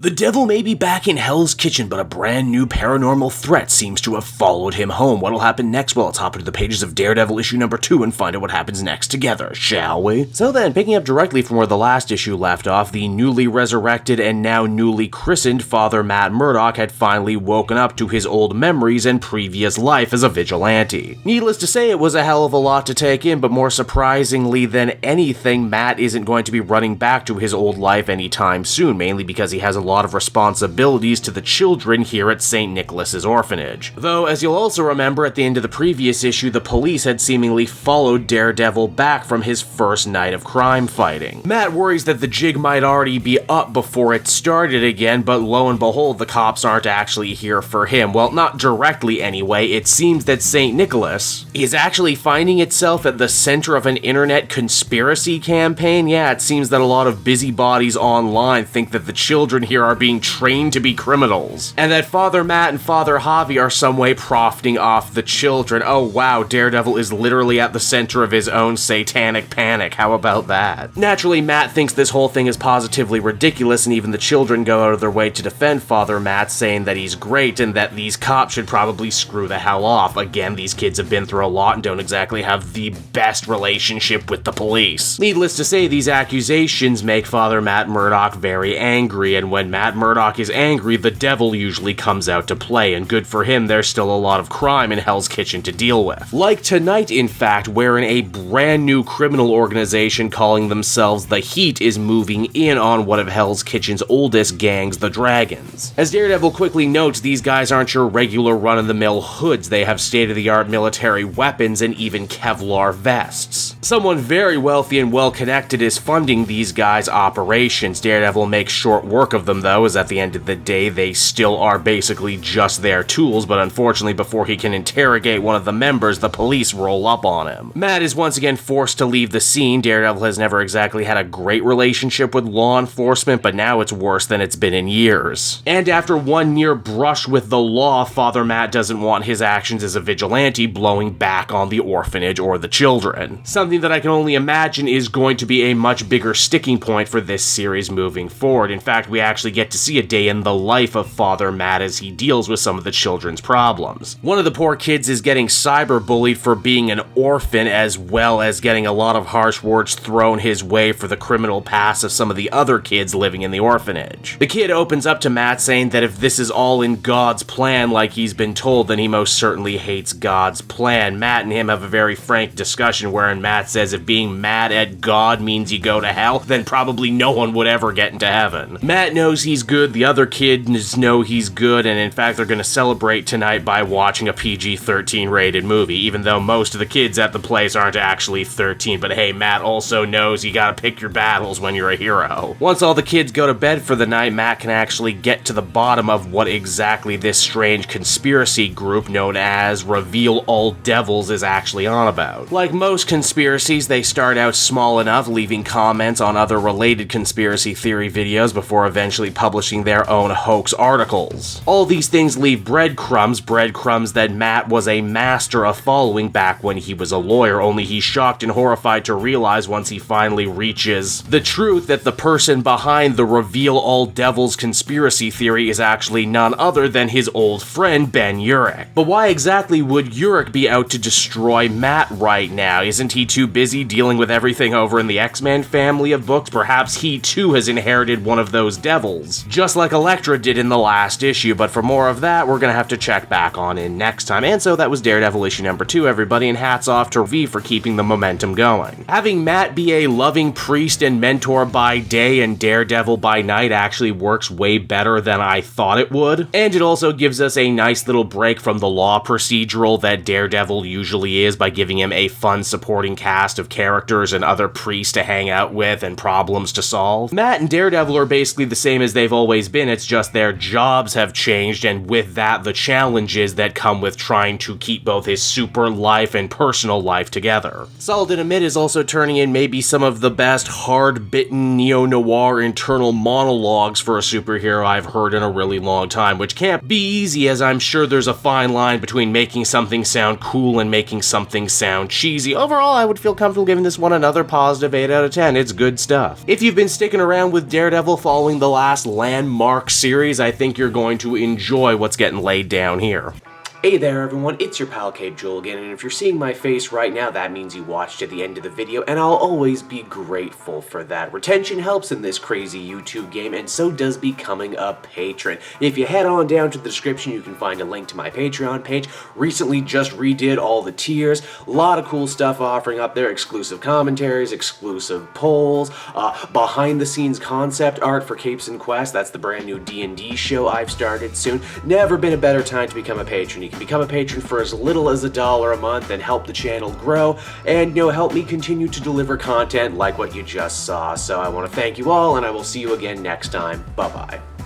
The devil may be back in Hell's Kitchen, but a brand new paranormal threat seems to have followed him home. What'll happen next? Well, let's hop into the pages of Daredevil issue number 2 and find out what happens next together, shall we? So then, picking up directly from where the last issue left off, the newly resurrected and now newly christened Father Matt Murdock had finally woken up to his old memories and previous life as a vigilante. Needless to say, it was a hell of a lot to take in, but more surprisingly than anything, Matt isn't going to be running back to his old life anytime soon, mainly because he has a lot of responsibilities to the children here at St. Nicholas's orphanage. Though, as you'll also remember, at the end of the previous issue, the police had seemingly followed Daredevil back from his first night of crime fighting. Matt worries that the jig might already be up before it started again, but lo and behold, the cops aren't actually here for him. Well, not directly anyway. It seems that St. Nicholas is actually finding itself at the center of an internet conspiracy campaign. Yeah, it seems that a lot of busybodies online think that the children here are being trained to be criminals, and that Father Matt and Father Javi are some way profiting off the children. Oh wow, Daredevil is literally at the center of his own satanic panic. How about that? Naturally, Matt thinks this whole thing is positively ridiculous, and even the children go out of their way to defend Father Matt, saying that he's great and that these cops should probably screw the hell off. Again, these kids have been through a lot and don't exactly have the best relationship with the police. Needless to say, these accusations make Father Matt Murdock very angry, and when Matt Murdock is angry, the devil usually comes out to play, and good for him, there's still a lot of crime in Hell's Kitchen to deal with. Like tonight, in fact, wherein a brand new criminal organization calling themselves The Heat is moving in on one of Hell's Kitchen's oldest gangs, the Dragons. As Daredevil quickly notes, these guys aren't your regular run-of-the-mill hoods. They have state-of-the-art military weapons and even Kevlar vests. Someone very wealthy and well-connected is funding these guys' operations. Daredevil makes short work of them, though, as at the end of the day, they still are basically just their tools, but unfortunately, before he can interrogate one of the members, the police roll up on him. Matt is once again forced to leave the scene. Daredevil has never exactly had a great relationship with law enforcement, but now it's worse than it's been in years. And after one near brush with the law, Father Matt doesn't want his actions as a vigilante blowing back on the orphanage or the children. Something that I can only imagine is going to be a much bigger sticking point for this series moving forward. In fact, we actually get to see a day in the life of Father Matt as he deals with some of the children's problems. One of the poor kids is getting cyberbullied for being an orphan, as well as getting a lot of harsh words thrown his way for the criminal past of some of the other kids living in the orphanage. The kid opens up to Matt saying that if this is all in God's plan like he's been told, then he most certainly hates God's plan. Matt and him have a very frank discussion wherein Matt says if being mad at God means you go to hell, then probably no one would ever get into heaven. Matt knows he's good, the other kids know he's good, and in fact they're going to celebrate tonight by watching a PG-13 rated movie, even though most of the kids at the place aren't actually 13, but hey, Matt also knows you gotta pick your battles when you're a hero. Once all the kids go to bed for the night, Matt can actually get to the bottom of what exactly this strange conspiracy group known as Reveal All Devils is actually on about. Like most conspiracies, they start out small enough, leaving comments on other related conspiracy theory videos before eventually publishing their own hoax articles. All these things leave breadcrumbs that Matt was a master of following back when he was a lawyer, only he's shocked and horrified to realize once he finally reaches the truth that the person behind the Reveal All Devils conspiracy theory is actually none other than his old friend Ben Urich. But why exactly would Urich be out to destroy Matt right now? Isn't he too busy dealing with everything over in the X-Men family of books? Perhaps he too has inherited one of those devils, just like ELEKTRA did in the last issue, but for more of that, we're gonna have to check back on in next time. And so that was Daredevil issue number 2, everybody, and hats off to V for keeping the momentum going. Having Matt be a loving priest and mentor by day and Daredevil by night actually works way better than I thought it would, and it also gives us a nice little break from the law procedural that Daredevil usually is by giving him a fun supporting cast of characters and other priests to hang out with and problems to solve. Matt and Daredevil are basically the same as they've always been, it's just their jobs have changed, and with that, the challenges that come with trying to keep both his super life and personal life together. SALADIN AHMED is also turning in maybe some of the best hard-bitten neo-noir internal monologues for a superhero I've heard in a really long time, which can't be easy, as I'm sure there's a fine line between making something sound cool and making something sound cheesy. Overall, I would feel comfortable giving this one another positive 8 out of 10. It's good stuff. If you've been sticking around with Daredevil following the last class landmark series, I think you're going to enjoy what's getting laid down here. Hey there everyone, it's your pal Cape Joel again, and if you're seeing my face right now, that means you watched to the end of the video, and I'll always be grateful for that. Retention helps in this crazy YouTube game, and so does becoming a patron. If you head on down to the description, you can find a link to my Patreon page. Recently just redid all the tiers, a lot of cool stuff offering up there, exclusive commentaries, exclusive polls, behind the scenes concept art for Capes and Quest, that's the brand new D&D show I've started soon. Never been a better time to become a patron. You can become a patron for as little as $1 a month and help the channel grow and, help me continue to deliver content like what you just saw. So I want to thank you all, and I will see you again next time. Bye-bye.